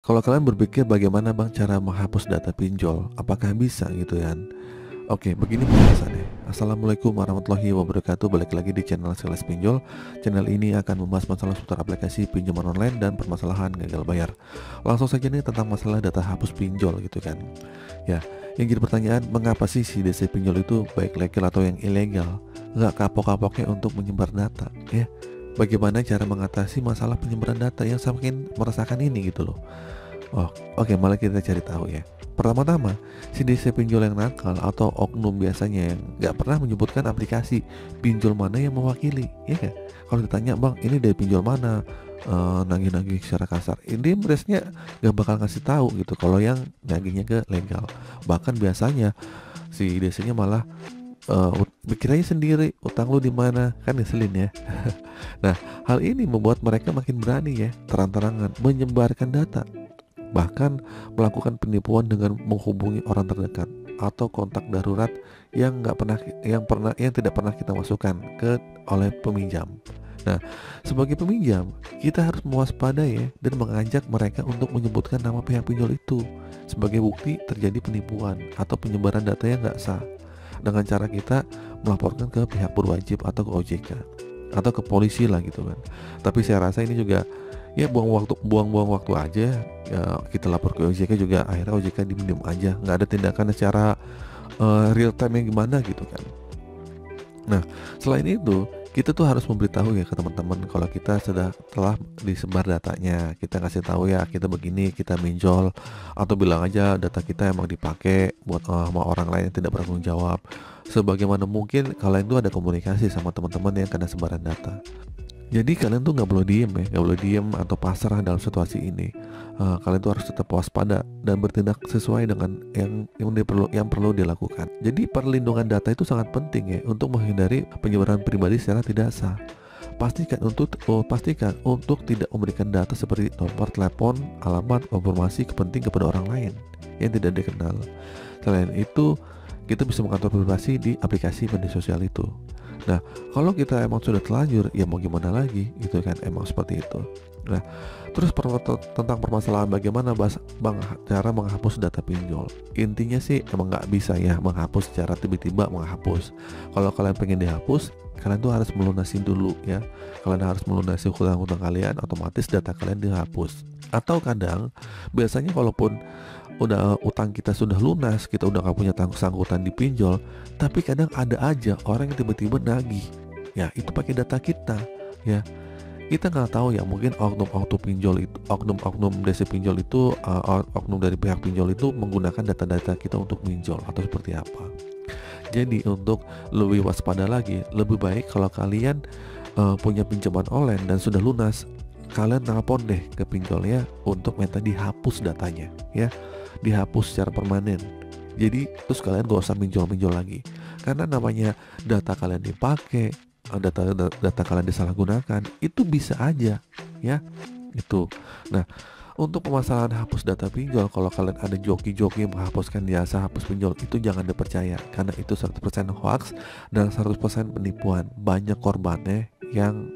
Kalau kalian berpikir bagaimana bang cara menghapus data pinjol, apakah bisa gitu kan? Oke, begini penjelasannya. Assalamualaikum warahmatullahi wabarakatuh. Balik lagi di channel Sales Pinjol. Channel ini akan membahas masalah seputar aplikasi pinjaman online dan permasalahan gagal bayar. Langsung saja nih tentang masalah data hapus pinjol gitu kan. Ya, yang jadi pertanyaan, mengapa sih si DC pinjol itu baik legal atau yang ilegal nggak kapok-kapoknya untuk menyebar data? Ya, bagaimana cara mengatasi masalah penyebaran data yang semakin meresahkan ini gitu loh. Oh, oke, malah kita cari tahu ya. Pertama-tama, si DC pinjol yang nakal atau oknum biasanya yang nggak pernah menyebutkan aplikasi pinjol mana yang mewakili, ya kan? Kalau ditanya, bang, ini dari pinjol mana, nagih-nagih secara kasar, ini biasanya nggak bakal ngasih tahu gitu. Kalau yang nagihnya ke legal, bahkan biasanya si DC-nya malah pikir aja sendiri utang lu di mana, kan ngeselin ya. Nah, hal ini membuat mereka makin berani ya, terang-terangan menyebarkan data, bahkan melakukan penipuan dengan menghubungi orang terdekat atau kontak darurat yang nggak pernah yang tidak pernah kita masukkan ke oleh peminjam. Nah, sebagai peminjam kita harus mewaspadai ya, dan mengajak mereka untuk menyebutkan nama pihak pinjol itu sebagai bukti terjadi penipuan atau penyebaran data yang nggak sah, dengan cara kita melaporkan ke pihak berwajib atau ke OJK atau ke polisi lah gitu kan. Tapi saya rasa ini juga ya buang-buang waktu aja ya. Kita lapor ke OJK juga akhirnya OJK diem aja, nggak ada tindakan secara real time yang gimana gitu kan. Nah, selain itu kita tuh harus memberitahu ya ke teman-teman kalau kita telah disebar datanya. Kita kasih tahu ya, kita begini, kita minjol, atau bilang aja data kita emang dipakai buat sama orang lain yang tidak bertanggung jawab. Sebagaimana mungkin kalian tuh ada komunikasi sama teman-teman yang kena sebaran data. Jadi kalian tuh nggak boleh diem ya, nggak boleh diem atau pasrah dalam situasi ini. Kalian tuh harus tetap waspada dan bertindak sesuai dengan yang perlu dilakukan. Jadi perlindungan data itu sangat penting ya untuk menghindari penyebaran pribadi secara tidak sah. Pastikan untuk tidak memberikan data seperti nomor telepon, alamat, informasi penting kepada orang lain yang tidak dikenal. Selain itu, kita bisa mengatur privasi di aplikasi media sosial itu. Nah, kalau kita emang sudah terlanjur, ya mau gimana lagi gitu kan, emang seperti itu. Nah, terus tentang permasalahan bagaimana cara menghapus data pinjol. Intinya sih emang nggak bisa ya menghapus secara tiba-tiba menghapus. Kalau kalian pengen dihapus, kalian tuh harus melunasi dulu ya. Kalian harus melunasi hutang-hutang kalian, otomatis data kalian dihapus. Atau kadang, biasanya walaupun udah utang kita sudah lunas, kita udah gak punya sangkutan di pinjol, tapi kadang ada aja orang yang tiba-tiba nagih. Ya, itu pakai data kita ya. Kita nggak tahu ya, mungkin oknum pinjol itu, oknum DC pinjol itu, oknum dari pihak pinjol itu menggunakan data-data kita untuk pinjol atau seperti apa. Jadi untuk lebih waspada lagi, lebih baik kalau kalian punya pinjaman online dan sudah lunas, kalian telepon deh ke pinjolnya untuk minta dihapus datanya ya, dihapus secara permanen. Jadi terus kalian gak usah minjol lagi, karena namanya data kalian dipakai, data kalian disalahgunakan, itu bisa aja ya itu. Nah, untuk permasalahan hapus data pinjol, kalau kalian ada joki-joki menghapuskan jasa hapus pinjol, itu jangan dipercaya, karena itu 100% hoax dan 100% penipuan. Banyak korbannya yang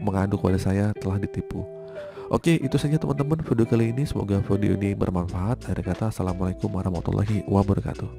mengadu kepada saya telah ditipu. Oke, itu saja teman-teman video kali ini. Semoga video ini bermanfaat. Akhir kata, assalamualaikum warahmatullahi wabarakatuh.